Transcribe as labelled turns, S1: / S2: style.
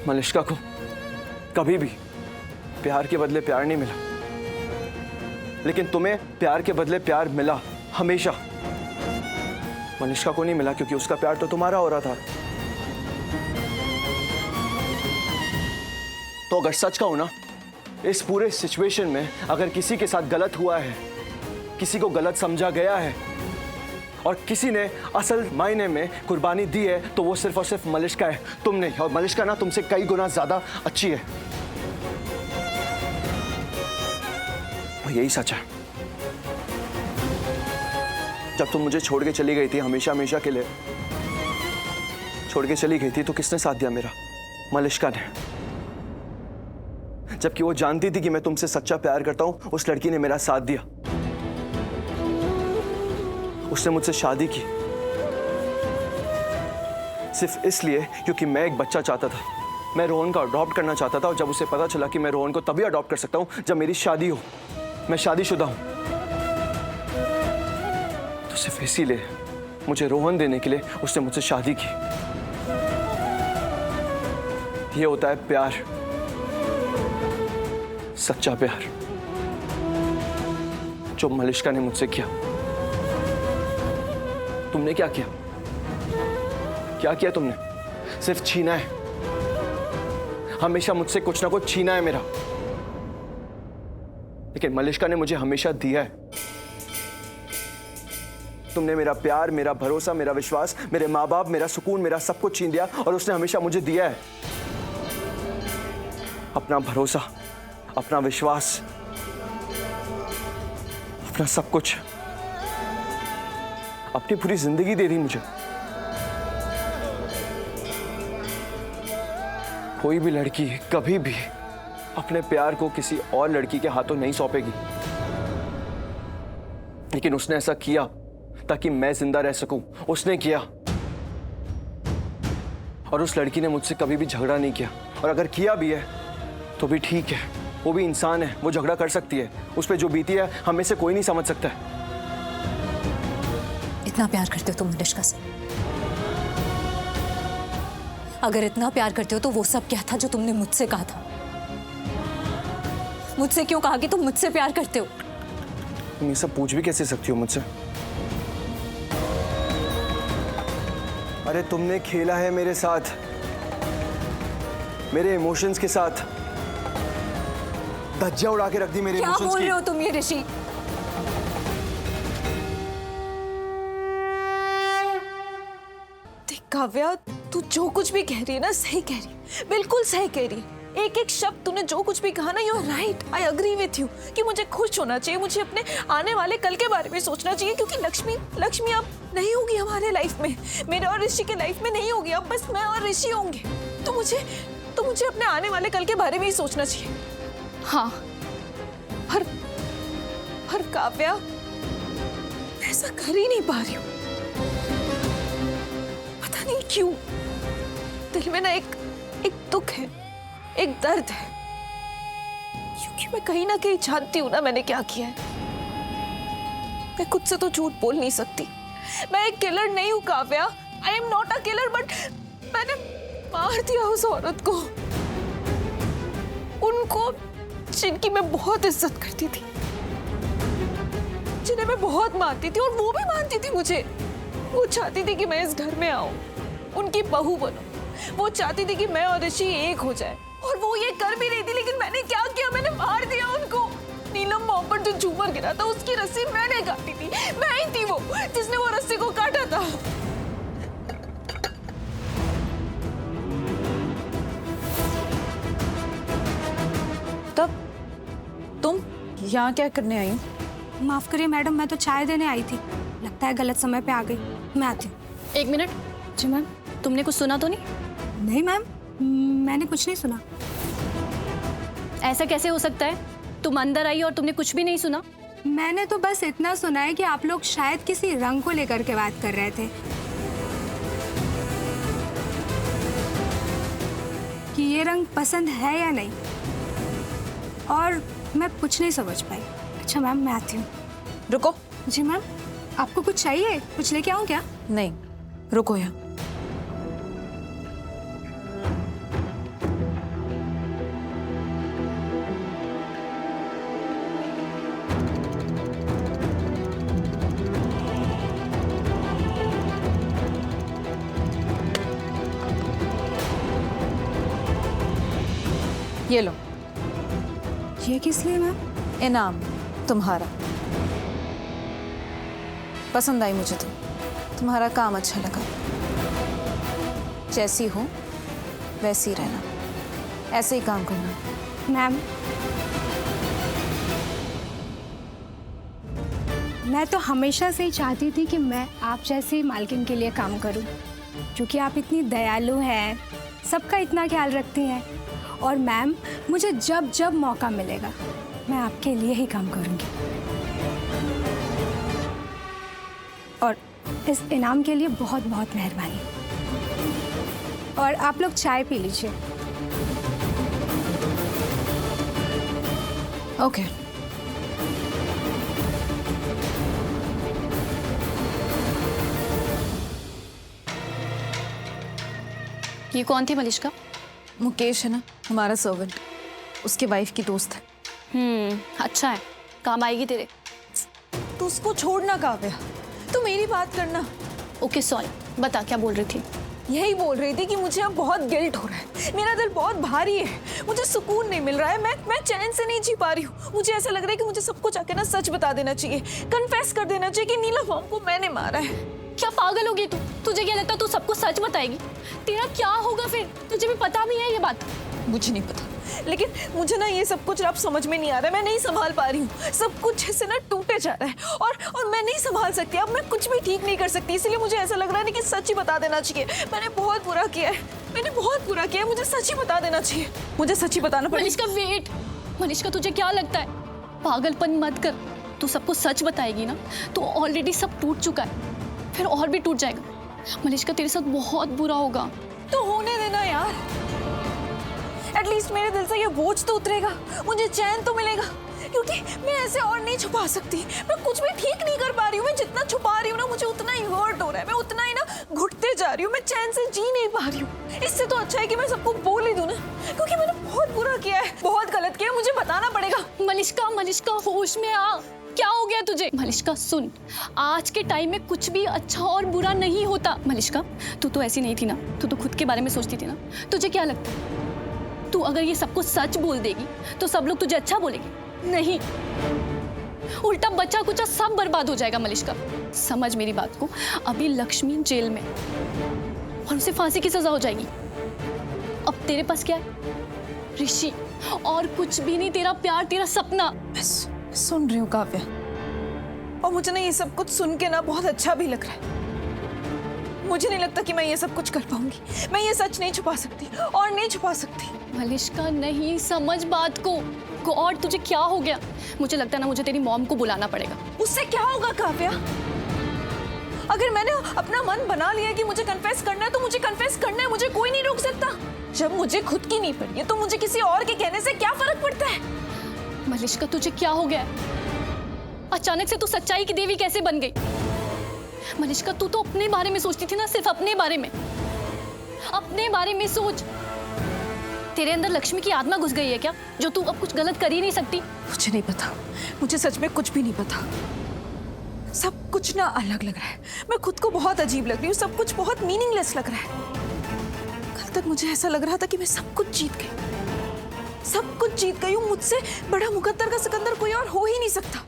S1: मलिष्का को कभी भी प्यार के बदले प्यार नहीं मिला, लेकिन तुम्हें प्यार के बदले प्यार मिला हमेशा। मलिष्का को नहीं मिला क्योंकि उसका प्यार तो तुम्हारा हो रहा था। तो अगर सच कहूं ना, इस पूरे सिचुएशन में अगर किसी के साथ गलत हुआ है, किसी को गलत समझा गया है और किसी ने असल मायने में कुर्बानी दी है, तो वो सिर्फ और सिर्फ मलिष्का है, तुम नहीं। और मलिष्का ना तुमसे कई गुना ज्यादा अच्छी है। और यही सच है। जब तुम मुझे छोड़ के चली गई थी, हमेशा हमेशा के लिए छोड़ के चली गई थी, तो किसने साथ दिया मेरा? मलिष्का ने। जबकि वो जानती थी कि मैं तुमसे सच्चा प्यार करता हूं, उस लड़की ने मेरा साथ दिया। उसने मुझसे शादी की सिर्फ इसलिए क्योंकि मैं एक बच्चा चाहता था। मैं रोहन को अडॉप्ट करना चाहता था, और जब उसे पता चला कि मैं रोहन को तभी अडॉप्ट कर सकता हूं जब मेरी शादी हो, मैं शादीशुदा हूं, तो सिर्फ इसीलिए मुझे रोहन देने के लिए उसने मुझसे शादी की। ये होता है प्यार, सच्चा प्यार, जो मलिष्का ने मुझसे किया। तुमने क्या किया? क्या किया तुमने? सिर्फ छीना है। हमेशा मुझसे कुछ ना कुछ छीना है मेरा। लेकिन मलिष्का ने मुझे हमेशा दिया है। तुमने मेरा प्यार, मेरा भरोसा, मेरा विश्वास, मेरे माँ बाप, मेरा सुकून, मेरा सब कुछ छीन दिया, और उसने हमेशा मुझे दिया है अपना भरोसा, अपना विश्वास, अपना सब कुछ, अपनी पूरी जिंदगी दे दी मुझे। कोई भी लड़की कभी भी अपने प्यार को किसी और लड़की के हाथों नहीं सौंपेगी, लेकिन उसने ऐसा किया ताकि मैं जिंदा रह सकूं। उसने किया, और उस लड़की ने मुझसे कभी भी झगड़ा नहीं किया, और अगर किया भी है तो भी ठीक है। वो भी इंसान है, वो झगड़ा कर सकती है। उस पर जो बीती है हमें से कोई नहीं समझ सकता है।
S2: इतना प्यार करते हो तुम मलिष्का से? अगर इतना प्यार करते हो तो वो सब क्या था जो तुमने मुझसे कहा था? मुझसे क्यों कहा कि तुम मुझसे प्यार करते हो?
S1: तुम ये सब पूछ भी कैसे सकती हो मुझसे? अरे तुमने खेला है मेरे साथ, मेरे इमोशंस के साथ, धज्जियां उड़ा के रख दी मेरे इमोशंस की।
S2: क्या बोल रहे हो तुम ये ऋषि?
S3: देख काव्या, तू जो कुछ भी कह रही है ना, सही कह रही है, बिल्कुल सही कह रही है। एक एक शब्द तूने जो कुछ भी कहा ना, you are right, I agree with you कि मुझे खुश होना चाहिए, मुझे अपने आने वाले कल के बारे में सोचना चाहिए, क्योंकि लक्ष्मी अब नहीं होगी हमारे लाइफ में, मेरे और ऋषि के लाइफ में नहीं होगी। अब बस मैं और ऋषि होंगे। तो मुझे अपने आने वाले कल के बारे में ही सोचना चाहिए। हाँ, पर काव्या, मैं ऐसा कर ही नहीं पा रही हूँ। पता नहीं क्यों दिल में ना एक दुख है, एक दर्द है, क्योंकि मैं कहीं ना कहीं जानती हूँ ना मैंने क्या किया है। मैं खुद से तो झूठ बोल नहीं सकती। मैं एक किलर नहीं हूँ Kavya, I am not a killer, but मैंने मार दिया उस औरत को, उनको जिनकी मैं बहुत इज्जत करती थी, जिन्हें मैं बहुत मानती थी, और वो भी मानती थी मुझे। वो चाहती थी कि मैं इस घर में आऊं, उनकी बहू बनूं। वो चाहती थी कि मैं और ऋषि एक हो जाए, और वो ये कर भी रही थी। लेकिन मैंने क्या किया? मैंने मार दिया उनको। नीलम मॉम पर जो झूमर गिरा था, उसकी रस्सी मैंने काटी थी। मैं ही थी वो जिसने वो रस्सी को काटा था।
S4: तब तुम यहाँ क्या करने आई हो?
S5: माफ करिए मैडम, मैं तो चाय देने आई थी। लगता है गलत समय पे आ गई। मैं आती हूँ।
S2: एक मिनट।
S5: जी मैम।
S2: तुमने कुछ सुना तो नहीं?
S5: नहीं मैम, मैंने कुछ नहीं सुना।
S2: ऐसा कैसे हो सकता है? तुम अंदर आई और तुमने कुछ भी नहीं सुना?
S5: मैंने तो बस इतना सुना है कि आप लोग शायद किसी रंग को लेकर के बात कर रहे थे, कि ये रंग पसंद है या नहीं, और मैं कुछ नहीं समझ पाई। अच्छा मैम, मैं आती हूँ।
S4: रुको।
S5: जी मैम। आपको कुछ चाहिए? कुछ लेके आऊँ क्या?
S4: नहीं, रुको यहाँ। ये लो,
S5: ये किस लिए मैम?
S4: इनाम तुम्हारा। पसंद आई मुझे तुम्हारा काम अच्छा लगा। जैसी हो वैसी रहना, ऐसे ही काम करना।
S5: मैम, मैं तो हमेशा से ही चाहती थी कि मैं आप जैसी मालकिन के लिए काम करूं, क्योंकि आप इतनी दयालु हैं, सबका इतना ख्याल रखती हैं। और मैम, मुझे जब जब मौका मिलेगा मैं आपके लिए ही काम करूंगी। और इस इनाम के लिए बहुत बहुत मेहरबानी। और आप लोग चाय पी लीजिए।
S4: ओके।
S2: ये कौन थी मलिष्का?
S4: मुकेश है ना, हमारा सर्वेंट, उसके वाइफ की दोस्त है।
S2: अच्छा है, काम आएगी तेरे।
S3: तू उसको छोड़ना काव्या, तू मेरी बात करना।
S2: ओके सॉरी, बता क्या बोल रही थी?
S3: यही बोल रही थी कि मुझे अब बहुत गिल्ट हो रहा है, मेरा दिल बहुत भारी है, मुझे सुकून नहीं मिल रहा है, मैं चैन से नहीं जी पा रही हूँ। मुझे ऐसा लग रहा है कि मुझे सब कुछ आके ना सच बता देना चाहिए, कन्फेस कर देना चाहिए कि नीलम मॉम को मैंने मारा है।
S2: क्या पागल होगी तू? तुझे क्या लगता है तू सबको सच बताएगी? तेरा क्या होगा फिर? तुझे भी पता भी है ये बात?
S3: मुझे नहीं पता, लेकिन मुझे ना ये सब कुछ अब समझ में नहीं आ रहा है, मैं नहीं संभाल पा रही हूँ, सब कुछ ऐसे ना टूटे जा रहा है और मैं नहीं संभाल सकती, अब मैं कुछ भी ठीक नहीं कर सकती, इसलिए मुझे ऐसा लग रहा है कि सच ही बता देना चाहिए। मैंने बहुत बुरा किया है, मैंने बहुत बुरा किया है, मुझे सच ही बता देना चाहिए, मुझे सच ही बताना पड़ेगा।
S2: मलिष्का वेट, मलिष्का तुझे क्या लगता है? पागलपन मत कर, तू सबको सच बताएगी ना तो ऑलरेडी सब टूट चुका है, फिर और भी टूट जाएगा। मलिष्का तेरे साथ बहुत बुरा होगा।
S3: तो होने देना यार, एटलीस्ट मेरे दिल से ये बोझ तो उतरेगा, मुझे चैन तो मिलेगा, क्योंकि मैं ऐसे और नहीं छुपा सकती, मैं कुछ भी ठीक नहीं कर पा रही हूँ, मैं जितना छुपा रही हूँ ना मुझे उतना ही हर्ट हो रहा है, मैं उतना ही ना घुटते जा रही हूँ, मैं चैन से जी नहीं पा रही हूँ। इससे तो अच्छा है कि मैं सबको बोल ही दूँ ना, क्योंकि मैंने बहुत बुरा किया है, बहुत गलत किया है, मुझे बताना पड़ेगा।
S2: मलिष्का, मलिष्का होश में आ, क्या हो गया तुझे? मलिष्का सुन, आज के टाइम में कुछ भी अच्छा और बुरा नहीं होता। मलिष्का, तू तो ऐसी नहीं थी ना, तू तो खुद के बारे में सोचती थी ना। तुझे क्या लगता है तू अगर ये सबको सच बोल देगी तो सब लोग तुझे अच्छा बोलेंगे? नहीं, उल्टा बच्चा कुचा सब बर्बाद हो जाएगा। मलिष्का समझ मेरी बात को, अभी लक्ष्मी जेल में और उसे फांसी की सजा हो जाएगी। अब तेरे पास क्या है? ऋषि, और कुछ भी नहीं, तेरा प्यार, तेरा सपना।
S3: मैं सुन रही हूँ काव्या, और मुझे ना ये सब कुछ सुन के ना बहुत अच्छा भी लग रहा है। मुझे नहीं लगता कि मैं ये सब कुछ कर पाऊंगी, मैं ये सच नहीं छुपा सकती और नहीं छुपा सकती।
S2: मलिष्का नहीं, समझ बात को। गॉड, तुझे क्या हो गया? मुझे लगता है ना मुझे तेरी मॉम को बुलाना पड़ेगा।
S3: उससे क्या होगा काव्या? अगर मैंने अपना मन बना लिया कि मुझे कन्फेस करना है तो मुझे कन्फेस करना है, मुझे कोई नहीं रोक सकता। जब मुझे खुद की नहीं पड़ी है तो मुझे किसी और के कहने से क्या फर्क पड़ता है?
S2: मलिष्का तुझे क्या हो गया? अचानक से तू सच्चाई की देवी कैसे बन गई? मलिष्का तू तो अपने बारे में सोचती थी ना, सिर्फ अपने बारे में। अपने बारे में सोच। तेरे अंदर लक्ष्मी की आत्मा घुस गई है क्या, जो तू अब कुछ गलत कर ही नहीं सकती?
S3: मुझे नहीं पता, मुझे सच में कुछ भी नहीं पता। सब कुछ ना अलग लग रहा है, मैं खुद को बहुत अजीब लग रही हूँ, सब कुछ बहुत मीनिंगलेस लग रहा है। कल तक मुझे ऐसा लग रहा था कि मैं सब कुछ जीत गई, सब कुछ जीत गई हूँ, मुझसे बड़ा मुकद्दर का सिकंदर कोई और हो ही नहीं सकता।